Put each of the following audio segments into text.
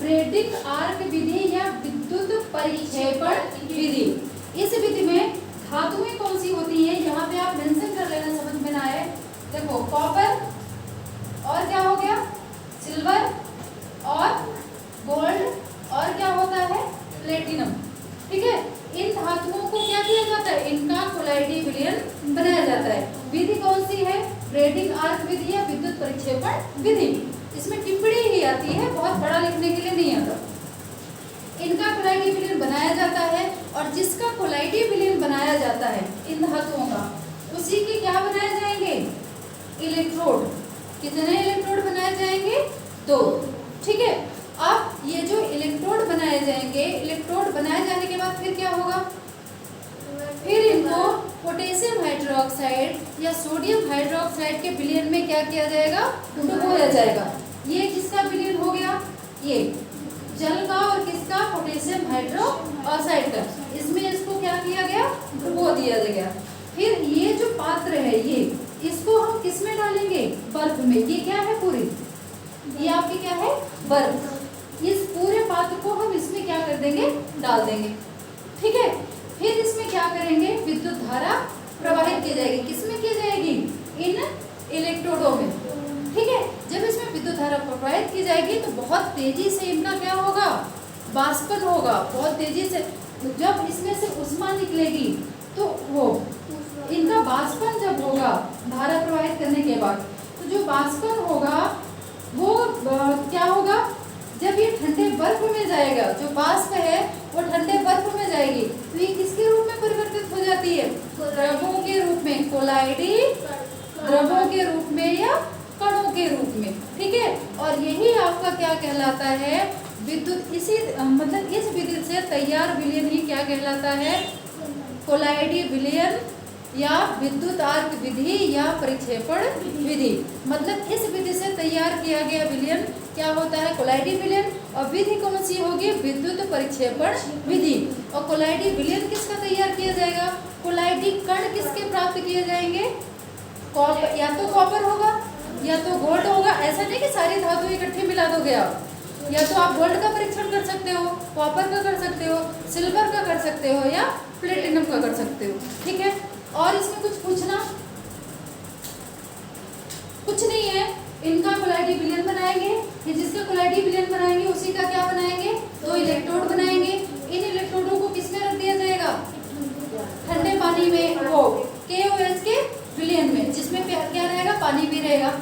Braiding arc विधि या विद्युत परिक्षेपण विधि। इस विधि में धातुएं कौन सी होती हैं, यहाँ पे आप मेंशन कर लेना, समझ में ना आए। देखो कॉपर और क्या हो गया, सिल्वर और गोल्ड और क्या होता है, प्लेटिनम। ठीक है, इन धातुओं को क्या किया जाता है, इनका कोलाइडी विलयन बनाया जाता है। विधि कौन सी है, ब्रेडिंग आर्क विधि या विद्युत परिक्षेपण विधि। इसमें टिप्पणी ही आती है, बहुत बड़ा लिखने के लिए नहीं आता। इनका कोलाइडी विलयन बनाया जाता है और जिसका कोलाइडी विलयन बनाया जाता है इन धातुओं का, उसी के क्या बनाए जाएंगे, इलेक्ट्रोड। कितने इलेक्ट्रोड बनाए जाएंगे, 2। ठीक है, अब ये जो इलेक्ट्रोड बनाए जाएंगे, इलेक्ट्रोड बनाए जाने के बाद फिर क्या होगा, फिर इनको पोटेशियम हाइड्रोक्साइड या सोडियम हाइड्रोक्साइड के विलयन में क्या किया जाएगा, डुबोया जाएगा। ये किसका विलयन हो गया, ये जल का और किसका, पोटेशियम हाइड्रोक्साइड का। इसमें इसको क्या किया गया, डुबो दिया गया। फिर ये जो पात्र है, ये इसको हम किस में डालेंगे, बर्फ में। ये क्या है, पूरी ये आपकी क्या है, बर्फ। इस पूरे पात्र को हम इसमें क्या कर देंगे, डाल देंगे। ठीक है, फिर इसमें क्या करेंगे, विद्युत धारा प्रवाहित की जाएगी। किसमें की जाएगी, इन इलेक्ट्रोडों में। ठीक है, जब इसमें विद्युत धारा प्रवाहित की जाएगी तो बहुत तेजी से इनका क्या होगा, वाष्पन होगा, बहुत तेजी से। जब इसमें से ऊष्मा निकलेगी तो वो इनका वाष्पन जब होगा धारा प्रवाहित करने के बाद, तो जो वाष्पन होगा वो क्या होगा, जब ये ठंडे बर्फ में जाएगा, जो वाष्प है वो ठंडे बर्फ में जाएगी, तो ये किसके रूप में परिवर्तित हो जाती है, द्रवों के रूप में, कोलाइडी द्रवों के रूप में या कणों के रूप में। ठीक है, और यही आपका क्या कहलाता है, विद्युत। इसी मतलब इस विधि से तैयार विलयन ही क्या कहलाता है, कोलाइडी विलयन या विद्युत आर्क विधि या परिक्षेपण विधि। मतलब इस विधि से तैयार किया गया विलयन क्या होता है, कोलाइडी विलयन। और विधि कौन सी होगी, विद्युत परिक्षेपण विधि। और कोलाइडी विलयन किसका तैयार किया जाएगा, कोलाइडी कण किसके प्राप्त किए जाएंगे, कॉपर, या तो कॉपर होगा या तो गोल्ड होगा। ऐसा नहीं कि सारी धातु इकट्ठी मिला दोगे आप, या तो आप गोल्ड का परीक्षण कर सकते हो, कॉपर का कर सकते हो, सिल्वर का कर सकते हो या प्लेटिनम का कर सकते हो। ठीक है, और इसमें कुछ पूछना कुछ नहीं है। इनका कोलाइडी विलयन बनाएंगे, ये जिसका कोलाइडी विलयन बनाएंगे उसी का क्या बनाएंगे, 2 इलेक्ट्रोड बनाएंगे। इन इलेक्ट्रोडों को किसमें रख दिया जाएगा, ठंडे पानी में, वो KOH के विलयन में, जिसमें क्या रहेगा, पानी भी रहेगा।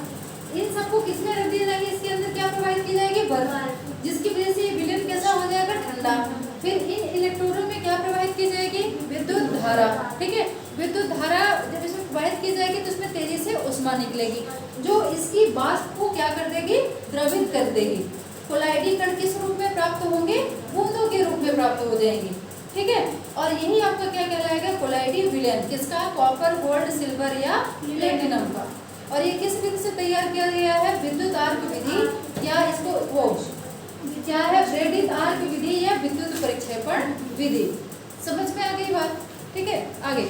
इन सबको किसमें रख दिया जाएगा, इसके अंदर क्या प्रवाहित की जाएगी, बर्फ, जिसकी वजह से ये विलयन कैसा हो जाएगा, ठंडा। फिर इन इलेक्ट्रोडों में क्या प्रवाहित की जाएगी, विद्युत धारा। ठीक है, विद्युत धारा जब इसमें प्रवाहित की जाएगी तो इसमें तेजी से ऊष्मा निकलेगी, जो इसकी वाष्प को क्या कर देगी, द्रवित कर देगी। कोलाइडी कण किस रूप में प्राप्त होंगे, बूंदों के रूप में प्राप्त हो जाएंगे। ठीक है, और यही आपका क्या कहलाएगा, कोलाइडी विलयन। किसका, कॉपर, गोल्ड, सिल्वर या प्लेटिनम का। और ये किस विधि से तैयार किया गया है, विद्युत आर्क विधि या इसको वो क्या है, ब्रेडिंग आर्क विधि या विद्युत परिक्षेपण विधि। समझ में आ गई बात। ठीक है, आगे